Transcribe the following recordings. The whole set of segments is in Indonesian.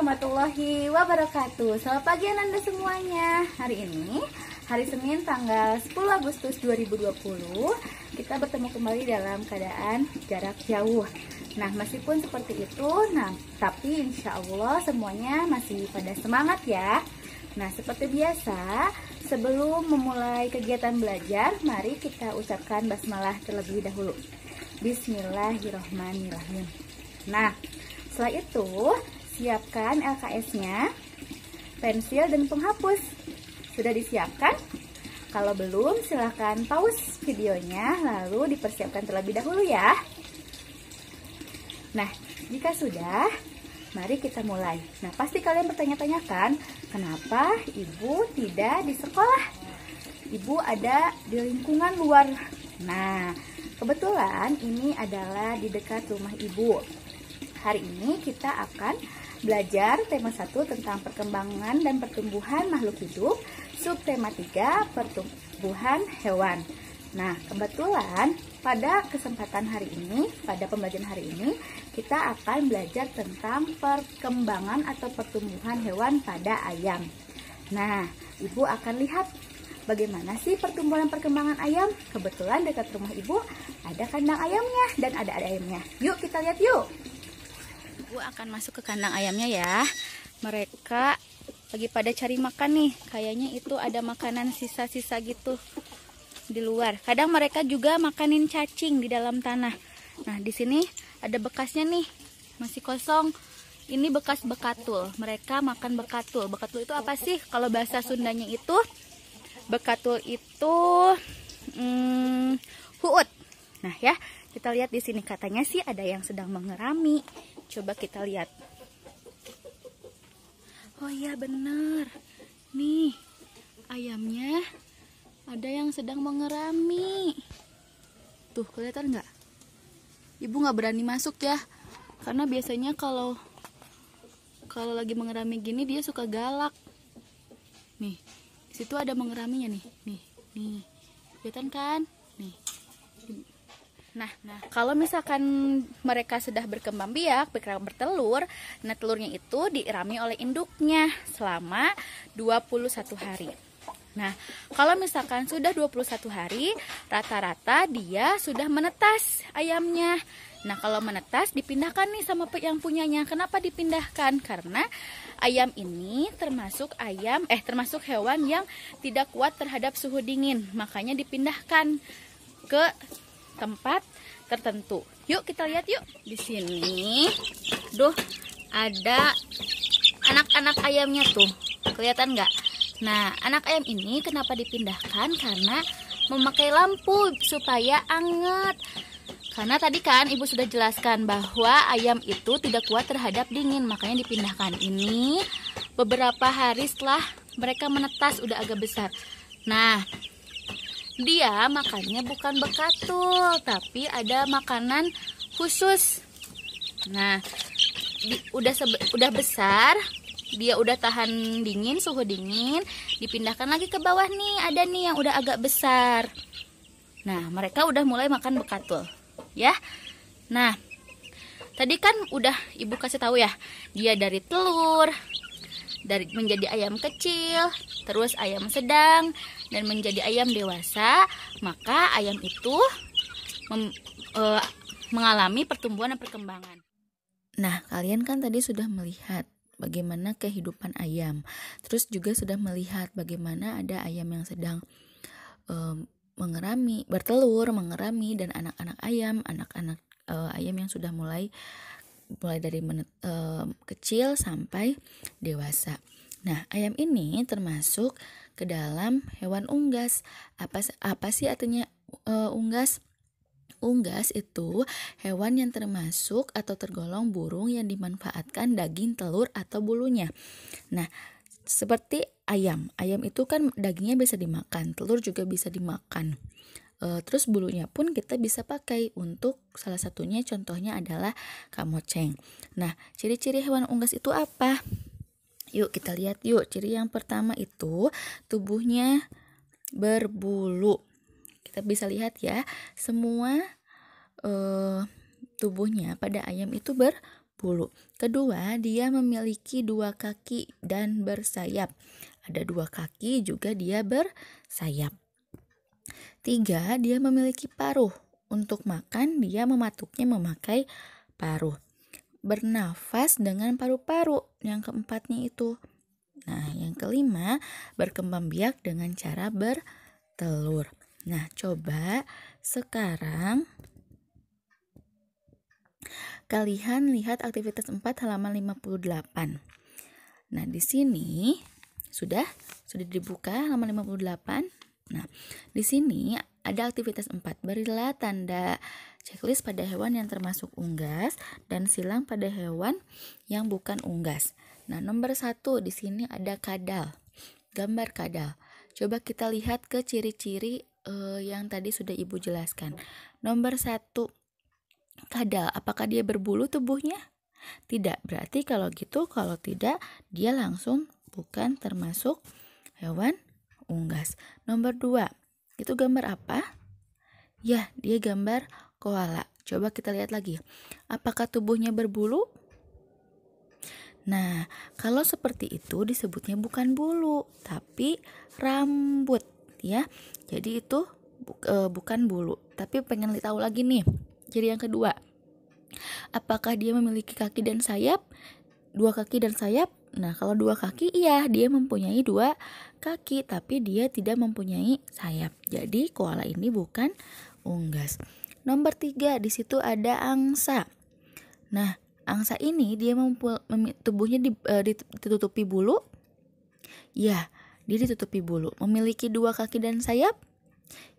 warahmatullahi wabarakatuh. Selamat pagi Anda semuanya. Hari ini, hari Senin tanggal 10 Agustus 2020, kita bertemu kembali dalam keadaan jarak jauh. Nah, meskipun seperti itu, tapi insya Allah semuanya masih pada semangat ya. Nah, seperti biasa, sebelum memulai kegiatan belajar, mari kita ucapkan basmalah terlebih dahulu. Bismillahirrahmanirrahim. Nah, setelah itu, siapkan LKS-nya, pensil dan penghapus. Sudah disiapkan? Kalau belum, silahkan pause videonya, lalu dipersiapkan terlebih dahulu ya. Nah, jika sudah, mari kita mulai. Nah, pasti kalian bertanya-tanya kan, kenapa ibu tidak di sekolah? Ibu ada di lingkungan luar. Nah, kebetulan ini adalah di dekat rumah ibu. Hari ini kita akan belajar tema 1 tentang perkembangan dan pertumbuhan makhluk hidup, subtema 3 pertumbuhan hewan. Nah, kebetulan pada kesempatan hari ini, pada pembelajaran hari ini, kita akan belajar tentang perkembangan atau pertumbuhan hewan pada ayam. Nah, ibu akan lihat bagaimana sih pertumbuhan perkembangan ayam. Kebetulan dekat rumah ibu ada kandang ayamnya dan ada ayamnya. Yuk kita lihat yuk. Ibu akan masuk ke kandang ayamnya ya. Mereka lagi pada cari makan nih. Kayaknya itu ada makanan sisa-sisa gitu di luar. Kadang mereka juga makanin cacing di dalam tanah. Nah, di sini ada bekasnya nih. Masih kosong. Ini bekas bekatul. Mereka makan bekatul. Bekatul itu apa sih? Kalau bahasa Sundanya itu, bekatul itu huut. Nah, ya, kita lihat di sini katanya sih ada yang sedang mengerami. Coba kita lihat. Oh iya bener. Nih, ayamnya ada yang sedang mengerami. Tuh, kelihatan nggak? Ibu nggak berani masuk ya. Karena biasanya kalau lagi mengerami gini dia suka galak. Nih, di situ ada mengeraminya nih. Nih. Kelihatan kan? Nih. Nah, kalau misalkan mereka sudah berkembang biak, bertelur, nah telurnya itu diirami oleh induknya selama 21 hari. Nah, kalau misalkan sudah 21 hari, rata-rata dia sudah menetas ayamnya. Nah, kalau menetas dipindahkan nih sama yang punyanya. Kenapa dipindahkan? Karena ayam ini termasuk hewan yang tidak kuat terhadap suhu dingin. Makanya dipindahkan ke tempat tertentu. Yuk kita lihat yuk. Di sini, ada anak-anak ayamnya tuh. Kelihatan nggak? Nah, anak ayam ini kenapa dipindahkan? Karena memakai lampu supaya anget. Karena tadi kan ibu sudah jelaskan bahwa ayam itu tidak kuat terhadap dingin, makanya dipindahkan. Ini beberapa hari setelah mereka menetas udah agak besar. Nah, dia makannya bukan bekatul, tapi ada makanan khusus. Nah, udah besar, dia udah tahan dingin, suhu dingin, dipindahkan lagi ke bawah nih, ada nih yang udah agak besar. Nah, mereka udah mulai makan bekatul, ya. Nah, tadi kan udah ibu kasih tahu ya, dia dari telur, menjadi ayam kecil, terus ayam sedang, dan menjadi ayam dewasa. Maka ayam itu mengalami pertumbuhan dan perkembangan. Nah, kalian kan tadi sudah melihat bagaimana kehidupan ayam. Terus juga sudah melihat bagaimana ada ayam yang sedang bertelur, mengerami, dan anak-anak ayam yang sudah mulai dari kecil sampai dewasa. Nah, ayam ini termasuk ke dalam hewan unggas. Apa sih artinya unggas? Unggas itu hewan yang termasuk atau tergolong burung yang dimanfaatkan daging, telur, atau bulunya. Nah, seperti ayam. Ayam itu kan dagingnya bisa dimakan, telur juga bisa dimakan. Terus bulunya pun kita bisa pakai untuk salah satunya, contohnya adalah kamoceng. Nah, ciri-ciri hewan unggas itu apa? Yuk kita lihat yuk. Ciri yang pertama itu tubuhnya berbulu. Kita bisa lihat ya, semua tubuhnya pada ayam itu berbulu. Kedua, dia memiliki 2 kaki dan bersayap. Ada 2 kaki juga dia bersayap. 3, dia memiliki paruh. Untuk makan, dia mematuknya memakai paruh. Bernafas dengan paru-paru, yang keempatnya itu. Nah, yang kelima, berkembang biak dengan cara bertelur. Nah, coba sekarang kalian lihat aktivitas 4 halaman 58. Nah, di sini sudah dibuka halaman 58. Nah, di sini ada aktivitas 4. Berilah tanda checklist pada hewan yang termasuk unggas dan silang pada hewan yang bukan unggas. Nah, nomor 1 di sini ada kadal. Gambar kadal. Coba kita lihat ke ciri-ciri yang tadi sudah Ibu jelaskan. Nomor 1, kadal. Apakah dia berbulu tubuhnya? Tidak. Berarti kalau tidak, dia langsung bukan termasuk hewan unggas. Nomor 2, itu gambar apa? Ya, dia gambar koala. Coba kita lihat lagi. Apakah tubuhnya berbulu? Nah, kalau seperti itu disebutnya bukan bulu, tapi rambut, ya. Jadi itu bukan bulu. Tapi pengen tahu lagi nih. Jadi yang kedua, apakah dia memiliki kaki dan sayap? 2 kaki dan sayap? Nah, kalau 2 kaki, iya, dia mempunyai 2 kaki, tapi dia tidak mempunyai sayap. Jadi koala ini bukan unggas. Nomor 3, di situ ada angsa. Nah, angsa ini dia tubuhnya ditutupi bulu? Ya, dia ditutupi bulu. Memiliki 2 kaki dan sayap?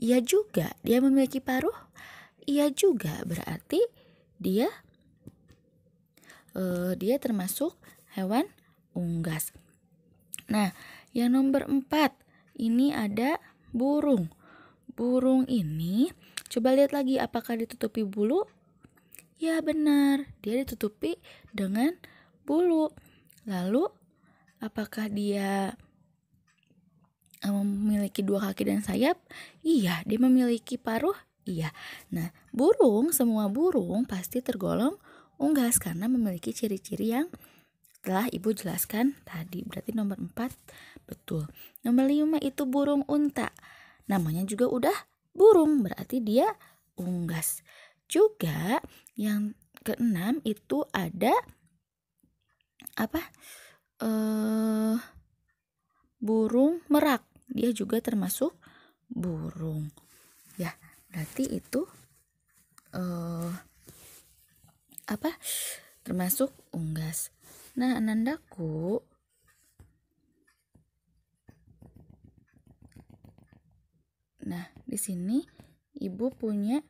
Iya juga. Dia memiliki paruh? Iya juga. Berarti dia termasuk hewan unggas. Nah, yang nomor 4, ini ada burung. Burung ini, coba lihat lagi, apakah ditutupi bulu? Ya benar, dia ditutupi dengan bulu. Lalu, apakah dia memiliki 2 kaki dan sayap? Iya, dia memiliki paruh? Iya. Nah, semua burung pasti tergolong unggas karena memiliki ciri-ciri yang telah Ibu jelaskan tadi. Berarti nomor 4 betul. Nomor 5 itu burung unta. Namanya juga udah burung, berarti dia unggas. Juga yang ke-6 itu ada burung merak. Dia juga termasuk burung. Ya, berarti itu termasuk unggas. Nah, Anandaku, di sini Ibu punya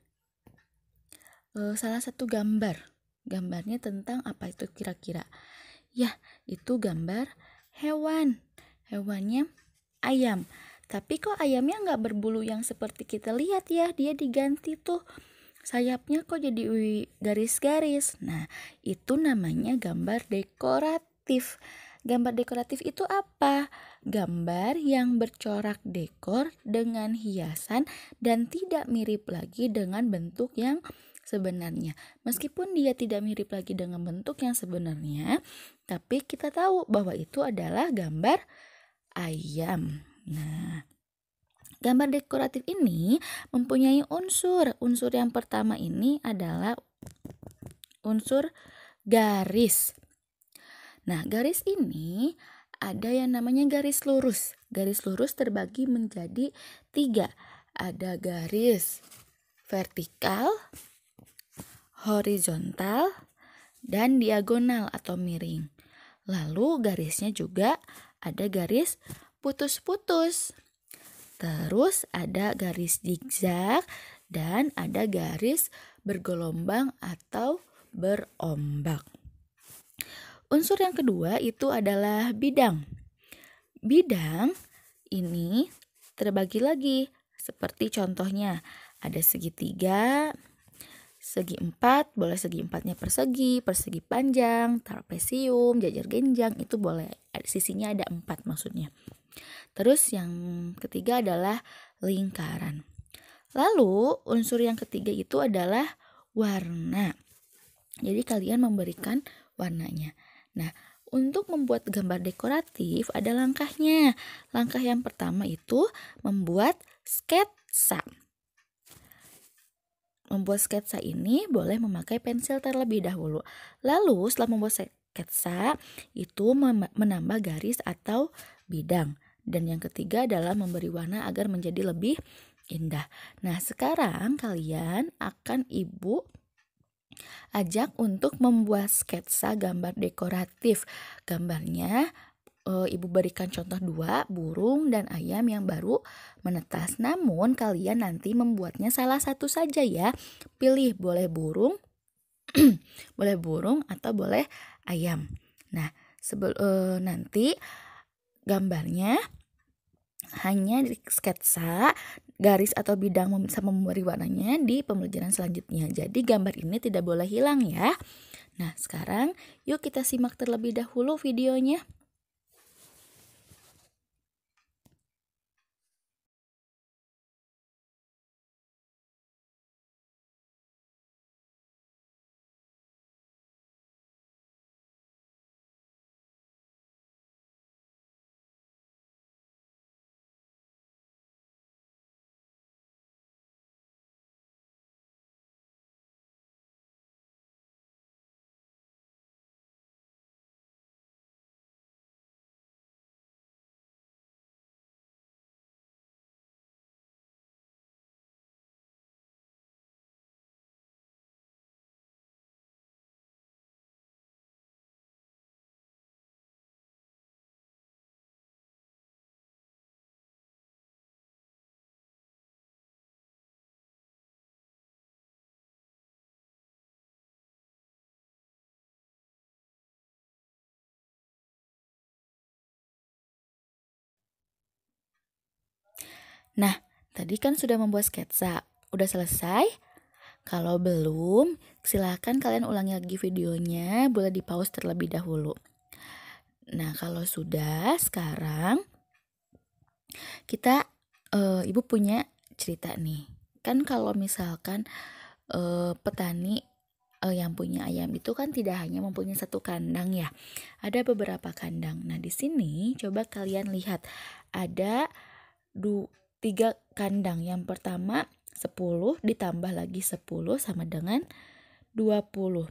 salah satu gambar. Gambarnya tentang apa itu kira-kira? Ya, itu gambar hewan. Hewannya ayam. Tapi kok ayamnya nggak berbulu yang seperti kita lihat ya? Dia diganti tuh. Sayapnya kok jadi garis-garis. Nah, itu namanya gambar dekoratif. Gambar dekoratif itu apa? Gambar yang bercorak dekor dengan hiasan dan tidak mirip lagi dengan bentuk yang sebenarnya. Meskipun dia tidak mirip lagi dengan bentuk yang sebenarnya, tapi kita tahu bahwa itu adalah gambar ayam. Nah, gambar dekoratif ini mempunyai unsur. Unsur yang pertama ini adalah unsur garis. Nah, garis ini ada yang namanya garis lurus. Garis lurus terbagi menjadi 3. Ada garis vertikal, horizontal, dan diagonal atau miring. Lalu garisnya juga ada garis putus-putus. Terus ada garis zigzag dan ada garis bergelombang atau berombak. Unsur yang kedua itu adalah bidang. Bidang ini terbagi lagi seperti contohnya ada segitiga, segi 4, boleh segi 4-nya persegi panjang, trapesium, jajar genjang, itu boleh. Sisinya ada 4 maksudnya. Terus yang ketiga adalah lingkaran. Lalu unsur yang ketiga itu adalah warna. Jadi kalian memberikan warnanya. Nah, untuk membuat gambar dekoratif ada langkahnya. Langkah yang pertama itu membuat sketsa. Membuat sketsa ini boleh memakai pensil terlebih dahulu. Lalu setelah membuat sketsa itu menambah garis atau bidang. Dan yang ketiga adalah memberi warna agar menjadi lebih indah. Nah, sekarang kalian akan Ibu ajak untuk membuat sketsa gambar dekoratif. Gambarnya Ibu berikan contoh 2, burung dan ayam yang baru menetas. Namun kalian nanti membuatnya salah satu saja ya. Pilih boleh burung, boleh burung atau boleh ayam. Nah, nanti gambarnya hanya di sketsa, garis atau bidang sama memberi warnanya di pembelajaran selanjutnya. Jadi gambar ini tidak boleh hilang ya. Nah, sekarang yuk kita simak terlebih dahulu videonya. Nah, tadi kan sudah membuat sketsa. Udah selesai? Kalau belum, silakan kalian ulangi lagi videonya, boleh di-pause terlebih dahulu. Nah, kalau sudah, sekarang kita Ibu punya cerita nih. Kan kalau misalkan petani yang punya ayam itu kan tidak hanya mempunyai satu kandang ya. Ada beberapa kandang. Nah, di sini coba kalian lihat ada 3 kandang. Yang pertama 10 ditambah lagi 10 sama dengan 20.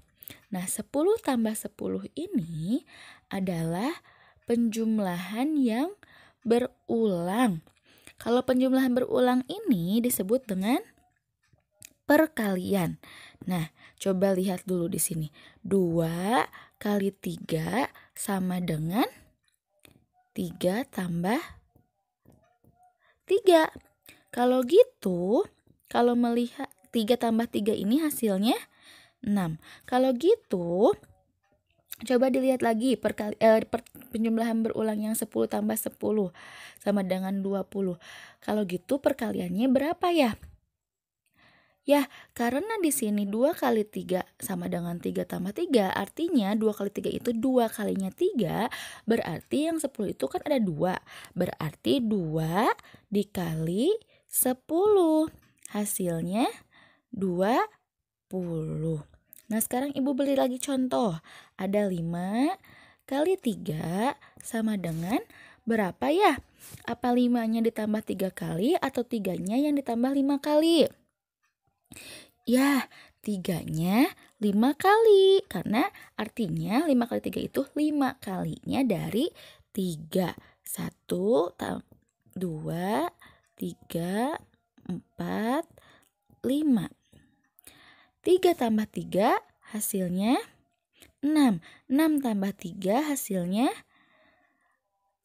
Nah, 10 tambah 10 ini adalah penjumlahan yang berulang. Kalau penjumlahan berulang ini disebut dengan perkalian. Nah, coba lihat dulu di sini. 2 kali 3 sama dengan 3 tambah 3. Kalau gitu, kalau melihat 3 tambah 3 ini hasilnya 6. Kalau gitu, coba dilihat lagi penjumlahan berulang yang 10 tambah 10 sama dengan 20. Kalau gitu perkaliannya berapa ya? Ya, karena di sini 2 kali 3 sama dengan 3 tambah 3, artinya 2 kali 3 itu 2 kalinya 3, berarti yang 10 itu kan ada 2. Berarti 2 dikali 10, hasilnya 20. Nah, sekarang Ibu beri lagi contoh. Ada 5 kali 3 sama dengan berapa ya? Apa 5-nya ditambah 3 kali atau 3-nya yang ditambah 5 kali? Ya, 3-nya 5 kali. Karena artinya 5 kali 3 itu 5 kalinya dari 3. 1, 2, 3, 4, 5. 3 tambah 3 hasilnya 6. 6 tambah 3 hasilnya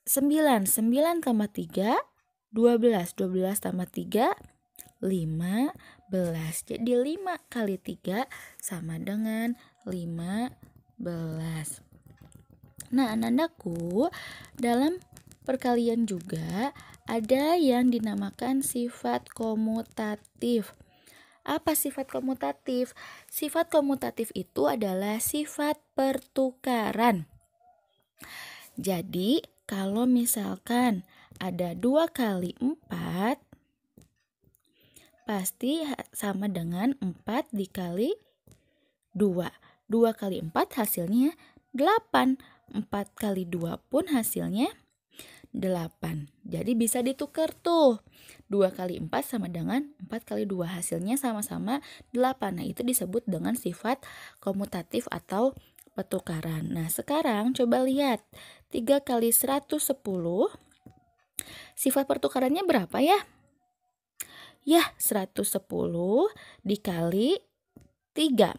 9. 9 tambah 3 12. 12 tambah 3 15. Jadi 5 kali 3 sama dengan 15. Nah, anak-anakku, dalam perkalian juga ada yang dinamakan sifat komutatif. Apa sifat komutatif? Sifat komutatif itu adalah sifat pertukaran. Jadi, kalau misalkan ada 2 kali 4, pasti sama dengan 4 dikali 2. 2 kali 4 hasilnya 8. 4 kali 2 pun hasilnya 8. Jadi bisa ditukar tuh. 2 kali 4 sama dengan 4 kali 2. Hasilnya sama-sama 8. Nah, itu disebut dengan sifat komutatif atau pertukaran. Nah, sekarang coba lihat. 3 kali 110. Sifat pertukarannya berapa ya? Ya, 110 dikali 3.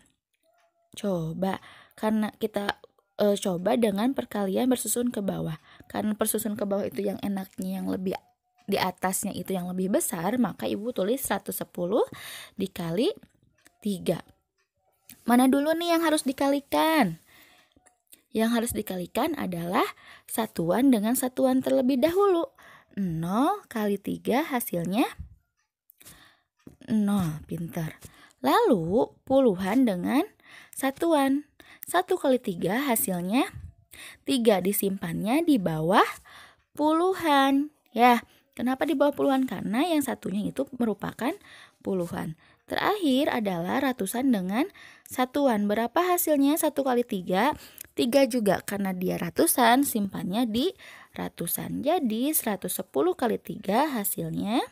Coba, karena kita coba dengan perkalian bersusun ke bawah. Karena bersusun ke bawah itu yang enaknya, yang lebih di atasnya itu yang lebih besar, maka Ibu tulis 110 dikali 3. Mana dulu nih yang harus dikalikan? Yang harus dikalikan adalah satuan dengan satuan terlebih dahulu. 0 kali 3 hasilnya 0, pintar. Lalu puluhan dengan satuan. 1 kali 3 hasilnya 3, disimpannya di bawah puluhan. Ya, kenapa di bawah puluhan? Karena yang satunya itu merupakan puluhan. Terakhir adalah ratusan dengan satuan. Berapa hasilnya 1 kali 3? 3 juga, karena dia ratusan, simpannya di ratusan. Jadi 110 kali 3 hasilnya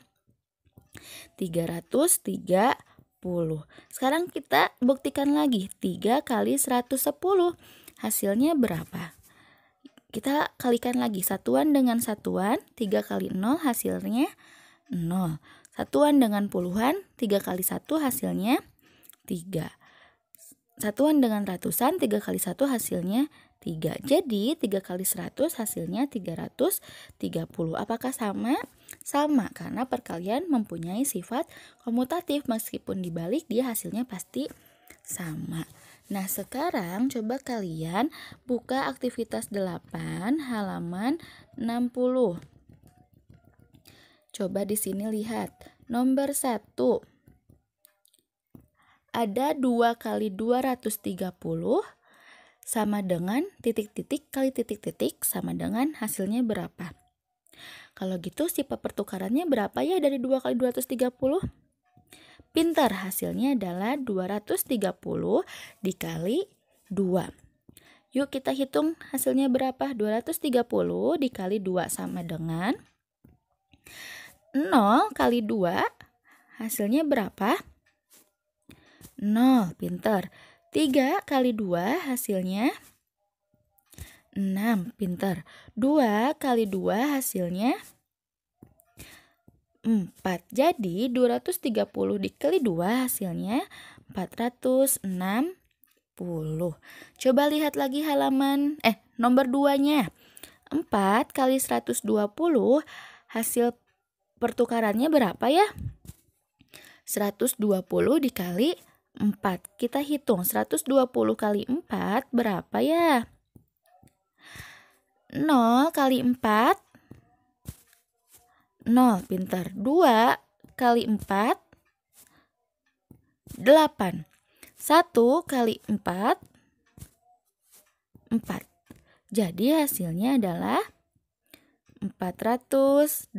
330. Sekarang kita buktikan lagi. 3 kali 110 hasilnya berapa? Kita kalikan lagi satuan dengan satuan. 3 kali 0 hasilnya 0. Satuan dengan puluhan. 3 kali 1 hasilnya 3. Satuan dengan ratusan. 3 kali 1 hasilnya 3. Jadi 3 kali 100 hasilnya 330. Apakah sama? Sama, karena perkalian mempunyai sifat komutatif. Meskipun dibalik, dia hasilnya pasti sama. Nah, sekarang coba kalian buka aktivitas 8 halaman 60. Coba di sini lihat. Nomor 1. Ada 2 kali 230 sama dengan titik-titik kali titik-titik sama dengan hasilnya berapa? Kalau gitu sifat pertukarannya berapa ya dari 2 kali 230? Pintar, hasilnya adalah 230 dikali 2. Yuk kita hitung hasilnya berapa? 230 dikali 2 sama dengan 0 kali 2. Hasilnya berapa? 0, pintar. 3 kali 2 hasilnya 6, pintar. 2 kali 2 hasilnya 4. Jadi 230 dikali 2 hasilnya 460. Coba lihat lagi nomor 2-nya. 4 kali 120 hasil pertukarannya berapa ya? 120 dikali 4. Kita hitung 120 kali 4 berapa ya? 0 kali 4. 0, pintar. 2 kali 4. 8. 1 kali 4. 4. Jadi hasilnya adalah 480.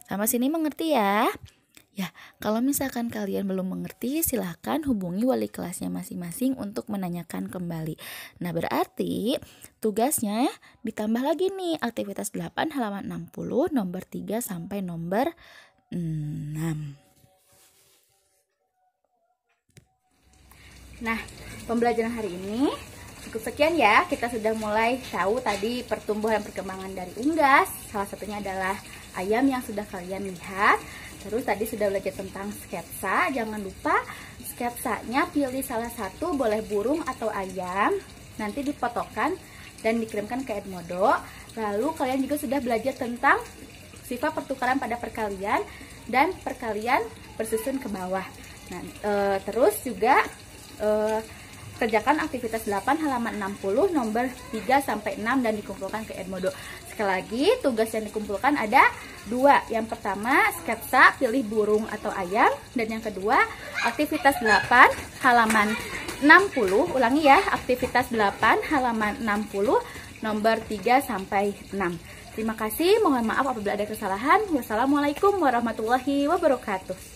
Sampai sini mengerti ya? Ya, kalau misalkan kalian belum mengerti, silahkan hubungi wali kelasnya masing-masing untuk menanyakan kembali. Nah, berarti tugasnya ditambah lagi nih, aktivitas 8 halaman 60, nomor 3 sampai nomor 6. Nah, pembelajaran hari ini cukup sekian ya. Kita sudah mulai tahu tadi pertumbuhan perkembangan dari unggas. Salah satunya adalah ayam yang sudah kalian lihat. Terus tadi sudah belajar tentang sketsa. Jangan lupa sketsanya pilih salah satu, boleh burung atau ayam. Nanti difotokan dan dikirimkan ke Edmodo. Lalu kalian juga sudah belajar tentang sifat pertukaran pada perkalian dan perkalian bersusun ke bawah. Nah, terus juga kerjakan aktivitas 8 halaman 60 nomor 3 sampai 6 dan dikumpulkan ke Edmodo. Sekali lagi, tugas yang dikumpulkan ada 2. Yang pertama, sketsa pilih burung atau ayam, dan yang kedua, aktivitas 8 halaman 60. Ulangi ya, aktivitas 8 halaman 60 nomor 3 sampai 6. Terima kasih, mohon maaf apabila ada kesalahan. Wassalamualaikum warahmatullahi wabarakatuh.